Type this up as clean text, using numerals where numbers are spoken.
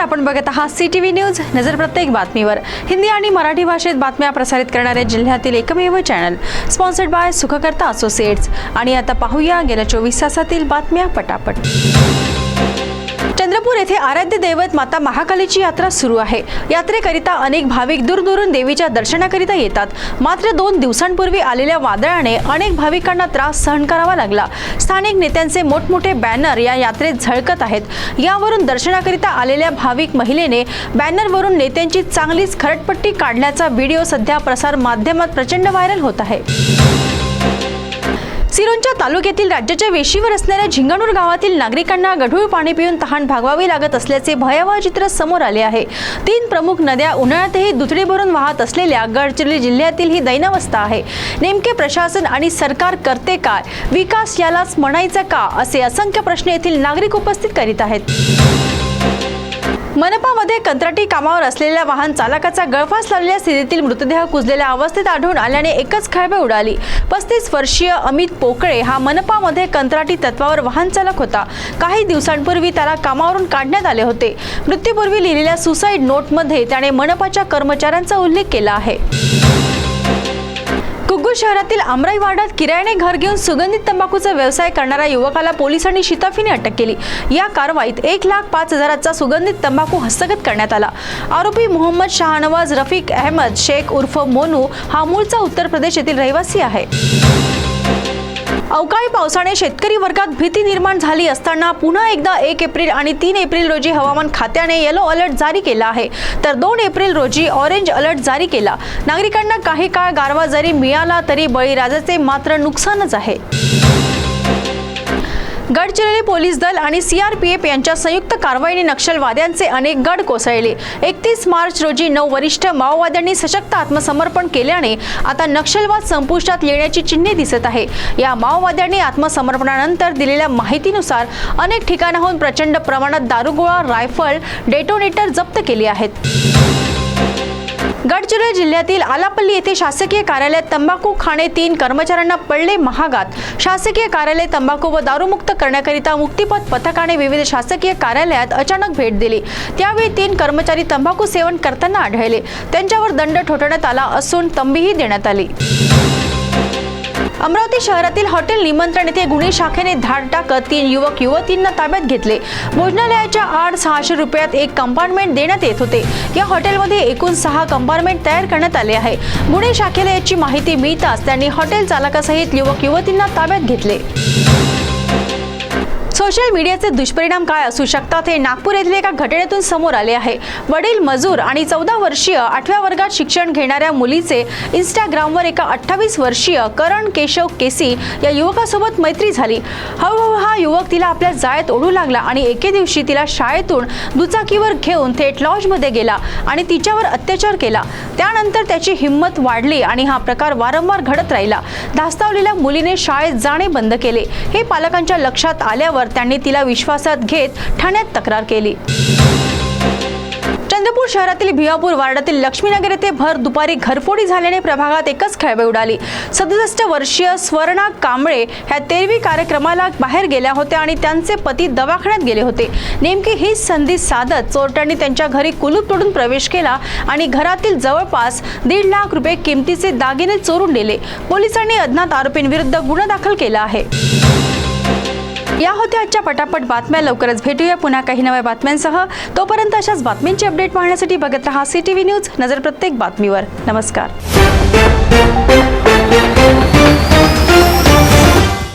आपण बघत आहात CTV न्यूज. नजर प्रत्येक बातमीवर. हिंदी आणि मराठी भाषेत बातम्या प्रसारित करणारे जिल्ह्यातील एकमेव channel, sponsored by Sukhkarta associates. आणि आता पाहूया गेल्या 24 तासातील बातम्या पटापट. चंद्रपूर येथे आराध्य दैवत माता महाकालीची यात्रा सुरू आहे. यात्रेकरिता अनेक भाविक दूरदूरून देवीच्या दर्शनाकरिता येतात. मात्र 2 दिवसांपूर्वी आलेल्या वादळाने अनेक भाविकांना त्रास सहन करावा लागला. स्थानिक नेत्यांचे मोठमोठे बॅनर या यात्रेत झळकत आहेत. यावरून दर्शनाकरिता आलेल्या भाविक महिलेने बॅनरवरून नेत्यांची चांगलीच खरटपट्टी काढल्याचा व्हिडिओ सध्या प्रसार माध्यमात प्रचंड व्हायरल होत आहे. सिरोंचा तालुक्यातील राज्याच्या वेशीवर असणाऱ्या झिंगणूर गावातील नागरिकांना गढूळ पाणी पिऊन तहान भागवावी लागत असल्याचे भयावह चित्र समोर आले आहे. 3 प्रमुख नद्या उन्हाळ्यातही दुथडी भरून वाहत असलेल्या गडचिरोली जिल्ह्यातील ही दैनावस्था आहे. नेमके प्रशासन आणि सरकार करते काय? विकास यालाच म्हणायचा का? असे असंख्य प्रश्न येथील नागरिक उपस्थित करीत आहेत. मनपामध्ये कंत्राटी कामावर असलेल्या वाहन चालकाचा गळफास लावलेल्या स्थितीतील मृतदेह कुजलेल्या अवस्थेत आढळून आल्याने एकच खळबळ उडाली. 35 वर्षीय अमित पोकळे हा मनपामध्ये कंत्राटी तत्वावर वाहन चालक होता. काही दिवसांपूर्वी त्याला कामावरून काढण्यात आले होते. मृत्यूपूर्वी लिहिलेल्या सुसाईड नोटमध्ये त्याने मनपाच्या कर्मचाऱ्यांचा उल्लेख केला आहे. कुग्गू शहरातील आमराई वार्डात किरायाने घर घेऊन सुगंधित तंबाखूचा व्यवसाय करणाऱ्या युवकाला पोलिसांनी शिताफीने अटक केली. या कारवाईत 1,05,000चा सुगंधित तंबाखू हस्तगत करण्यात आला. आरोपी मोहम्मद शाहनवाज रफिक अहमद शेख उर्फ मोनू हा मूळचा उत्तर प्रदेश येथील रहिवासी आहे. अवकाळी पावसाने शेतकरी वर्गात भीती निर्माण झाली असताना पुन्हा एकदा 1 एप्रिल आणि 3 एप्रिल रोजी हवामान खात्याने येलो अलर्ट जारी केला आहे, तर 2 एप्रिल रोजी ऑरेंज अलर्ट जारी केला. नागरिकांना काही काळ गारवा जरी मिळाला तरी बळीराजाचे मात्र नुकसानच आहे. गडचिरोली पोलीस दल आणि CRPF यांच्या संयुक्त कारवाईने नक्षलवाद्यांचे अनेक गड कोसळले. 31 मार्च रोजी 9 वरिष्ठ माओवाद्यांनी सशक्त आत्मसमर्पण केल्याने आता नक्षलवाद संपुष्टात येण्याची चिन्हे दिसत आहे. या माओवाद्यांनी आत्मसमर्पणानंतर दिलेल्या माहितीनुसार अनेक ठिकाणाहून प्रचंड प्रमाणात दारुगोळा, रायफल, डेटोनेटर जप्त केले आहेत. गडचिरोली जिल्ह्यातील आलापल्ली येथे शासकीय कार्यालयात तंबाखू खाणे 3 कर्मचाऱ्यांना पडले महागात. शासकीय कार्यालय तंबाखू व दारूमुक्त करण्याकरिता मुक्तिपथ पथकाने विविध शासकीय कार्यालयात अचानक भेट दिली. त्यावेळी 3 कर्मचारी तंबाखू सेवन करताना आढळले. त्यांच्यावर दंड ठोठावण्यात आला असून तंबीही देण्यात आली. अमरावती शहरातील हॉटेल निमंत्रण येथे गुन्हे शाखेने धाड टाकत 3 युवक युवतींना ताब्यात घेतले. भोजनालयाच्या आड 600 रुपयात 1 कंपार्टमेंट देण्यात येत होते. या हॉटेलमध्ये एकूण 6 कंपार्टमेंट तयार करण्यात आले आहे. गुन्हे शाखेला याची माहिती मिळताच त्यांनी हॉटेल चालकासहित युवक युवतींना ताब्यात घेतले. सोशल मीडियाचे दुष्परिणाम काय असू शकतात हे नागपूर येथील एका घटनेतून समोर आले आहे. वडील मजूर आणि 14 वर्षीय 8व्या वर्गात शिक्षण घेणाऱ्या मुलीचे इंस्टाग्रामवर एका 28 वर्षीय करण केशव केसी या युवकासोबत मैत्री झाली. हळूहळू हा युवक तिला आपल्या जाळ्यात ओढू लागला आणि एके दिवशी तिला शाळेतून दुचाकीवर घेऊन थेट लॉजमध्ये गेला आणि तिच्यावर अत्याचार केला. त्यानंतर त्याची हिंमत वाढली आणि हा प्रकार वारंवार घडत राहिला. धास्तावलेल्या मुलीने शाळेत जाणे बंद केले. हे पालकांच्या लक्षात आल्यावर त्यांनी तिला विश्वासात घेत ठाण्यात तक्रार केली. चंद्रपूर शहरातील भिवापूर वार्डातील लक्ष्मीनगर येथे भर दुपारी घरफोडी झाल्याने प्रभागात एकच खळबळ उडाली. 67 वर्षीय स्वर्णा कांबळे ह्या तेरवी कार्यक्रमाला बाहेर गेल्या होत्या आणि त्यांचे पती दवाखान्यात गेले होते. नेमकी हीच संधी साधत चोरट्यांनी त्यांच्या घरी कुलूप तोडून प्रवेश केला आणि घरातील जवळपास 1.5 लाख रुपये किमतीचे दागिने चोरून नेले. पोलिसांनी अज्ञात आरोपींविरुद्ध गुन्हा दाखल केला आहे. या होत्या आजच्या पटापट बातम्या. लवकरच भेटूया पुन्हा काही नव्या बातम्यांसह. तोपर्यंत अशाच बातम्यांची अपडेट पाहण्यासाठी बघत रहा CTV न्यूज. नजर प्रत्येक बातमीवर. नमस्कार.